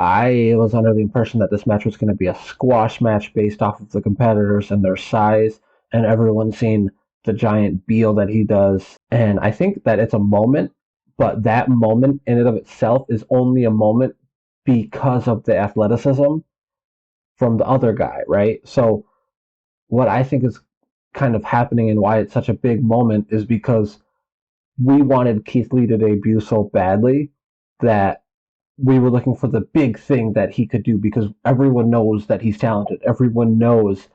I was under the impression that this match was going to be a squash match based off of the competitors and their size, and everyone's seen the giant Beal that he does. And I think that it's a moment, but that moment in and of itself is only a moment because of the athleticism from the other guy, right? So what I think is kind of happening and why it's such a big moment is because we wanted Keith Lee to debut so badly that we were looking for the big thing that he could do because everyone knows that he's talented. Everyone knows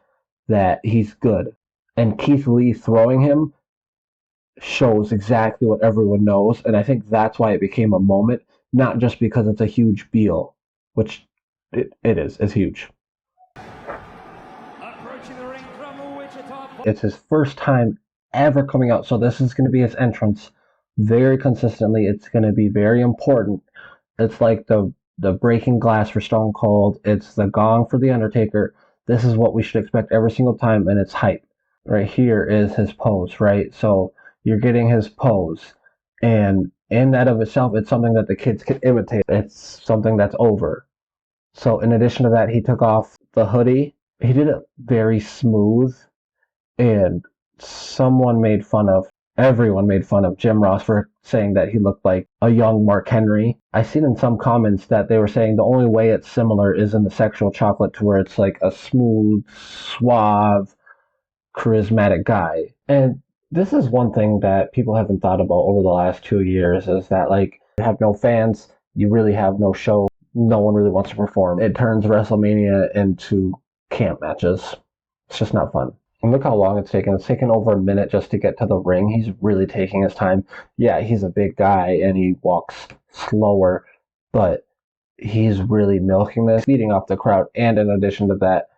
that he's good. And Keith Lee throwing him shows exactly what everyone knows. And I think that's why it became a moment, not just because it's a huge Beal, which it is. It's huge. It's his first time ever coming out, so this is going to be his entrance very consistently. It's going to be very important. It's like the breaking glass for Stone Cold. It's the gong for The Undertaker. This is what we should expect every single time, and it's hype. Right here is his pose, right? So you're getting his pose, and in that of itself, it's something that the kids can imitate. It's something that's over. So in addition to that, he took off the hoodie. He did it very smooth, and everyone made fun of Jim Ross for saying that he looked like a young Mark Henry. I seen in some comments that they were saying the only way it's similar is in the Sexual Chocolate, to where it's like a smooth, suave, charismatic guy. And this is one thing that people haven't thought about over the last 2 years, is that like you have no fans, you really have no show, no one really wants to perform. It turns WrestleMania into camp matches. It's just not fun. And look how long it's taken. It's taken over a minute just to get to the ring. He's really taking his time. Yeah, he's a big guy and he walks slower, but he's really milking this, feeding off the crowd. And in addition to that,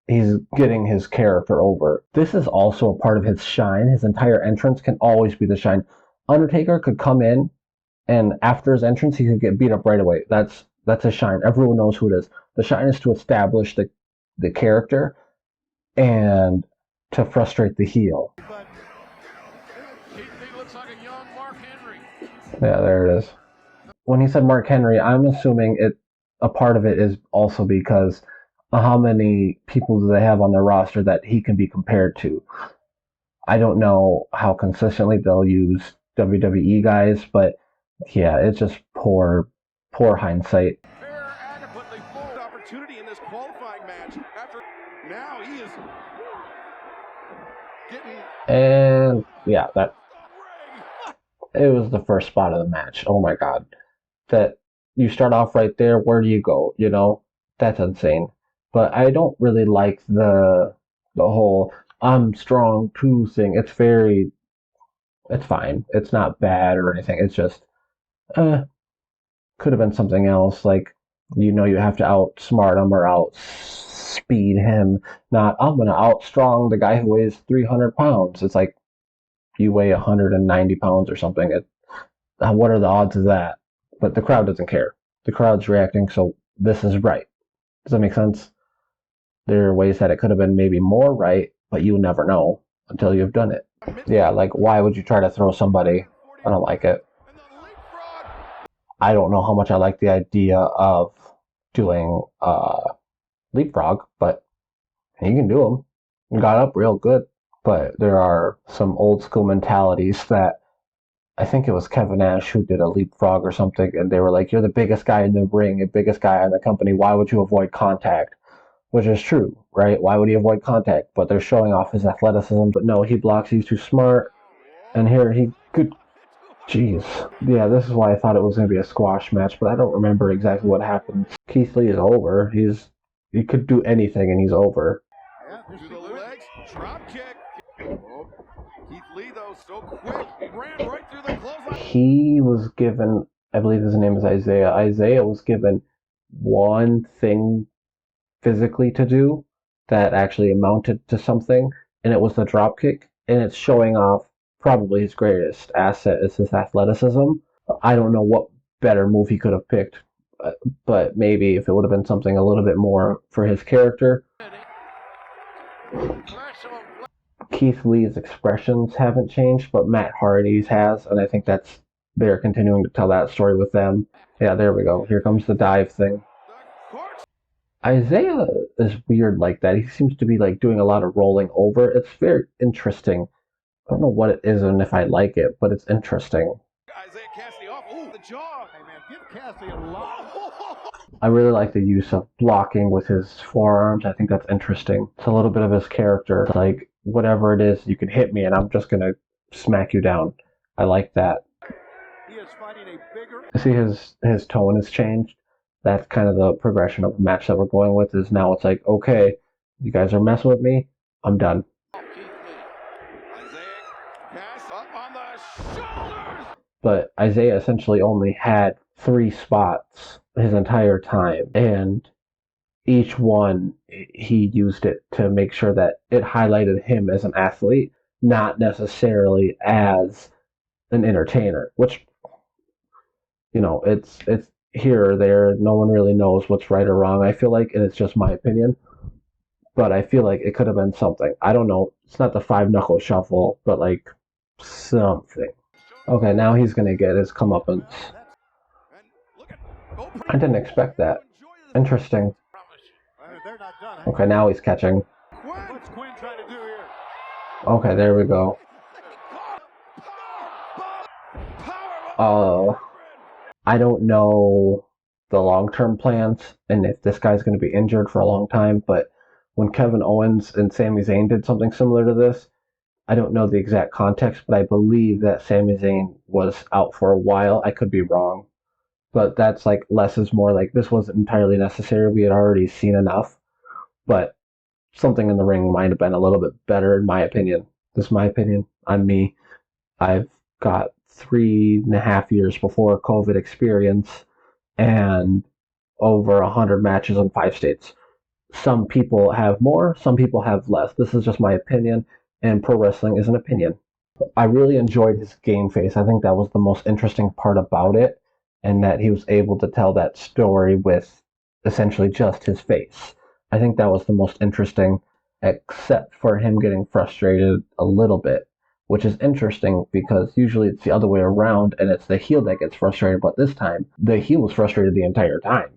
he's getting his character over. This is also a part of his shine. His entire entrance can always be the shine. Undertaker could come in, and after his entrance, he could get beat up right away. That's a shine. Everyone knows who it is. The shine is to establish the character and to frustrate the heel. Yeah, there it is. When he said Mark Henry, I'm assuming a part of it is also because how many people do they have on their roster that he can be compared to? I don't know how consistently they'll use WWE guys, but yeah, it's just poor hindsight. Opportunity in this qualifying match. Now he is getting... And yeah, it was the first spot of the match. Oh my god. That you start off right there, where do you go? You know? That's insane. But I don't really like the whole I'm strong too thing. It's fine. It's not bad or anything. It's just could have been something else, like you have to outsmart him or outspeed him. Not I'm gonna outstrong the guy who weighs 300 pounds. It's like you weigh 190 pounds or something. What are the odds of that? But the crowd doesn't care. The crowd's reacting, so this is right. Does that make sense? There are ways that it could have been maybe more right, but you never know until you've done it. Yeah, like why would you try to throw somebody? I don't like it. I don't know how much I like the idea of doing leapfrog, but you can do them. You got up real good. But there are some old school mentalities that I think it was Kevin Nash who did a leapfrog or something, and they were like, you're the biggest guy in the ring, the biggest guy in the company, why would you avoid contact? Which is true, right? Why would he avoid contact? But they're showing off his athleticism. But no, he blocks, he's too smart. And here he could... Jeez. Yeah, this is why I thought it was going to be a squash match, but I don't remember exactly what happened. Keith Lee is over. He could do anything, and he's over. Yeah, through the legs, drop kick. Oh, Keith Lee, though, so quick. He ran right through the clothesline. He was given, I believe his name is Isaiah. Isaiah was given one thing physically to do that actually amounted to something, and it was the drop kick, and it's showing off probably his greatest asset is his athleticism. I don't know what better move he could have picked, but maybe if it would have been something a little bit more for his character. Keith Lee's expressions haven't changed, but Matt Hardy's has, and I think they're continuing to tell that story with them. Yeah, there we go. Here comes the dive thing. Isaiah is weird like that. He seems to be like doing a lot of rolling over. It's very interesting. I don't know what it is and if I like it, but it's interesting. Isaiah Cassidy off. Ooh, the jaw. Hey man, give Cassidy a lot. I really like the use of blocking with his forearms. I think that's interesting. It's a little bit of his character. Like, whatever it is, you can hit me and I'm just going to smack you down. I like that. He is fighting a bigger. See, his tone has changed. That's kind of the progression of the match that we're going with is now it's like, okay, you guys are messing with me. I'm done. Isaiah Cass up on the shoulders. But Isaiah essentially only had 3 spots his entire time. And each one he used it to make sure that it highlighted him as an athlete, not necessarily as an entertainer, which it's here or there. No one really knows what's right or wrong. I feel like, and it's just my opinion, but I feel like it could have been something. I don't know. It's not the 5 knuckle shuffle, but like something. Okay, now he's gonna get his comeuppance. I didn't expect that. Interesting. Okay, now he's catching. What's Quinn trying to do here? Okay, there we go. I don't know the long-term plans and if this guy's going to be injured for a long time, but when Kevin Owens and Sami Zayn did something similar to this, I don't know the exact context, but I believe that Sami Zayn was out for a while. I could be wrong, but that's like less is more. Like, this wasn't entirely necessary. We had already seen enough, but something in the ring might have been a little bit better, in my opinion. This is my opinion. I'm me. I've got 3.5 years before COVID experience and over 100 matches in 5 states. Some people have more, some people have less. This is just my opinion, and pro wrestling is an opinion. I really enjoyed his game face. I think that was the most interesting part about it, and that he was able to tell that story with essentially just his face. I think that was the most interesting, except for him getting frustrated a little bit, which is interesting because usually it's the other way around and it's the heel that gets frustrated, but this time the heel was frustrated the entire time.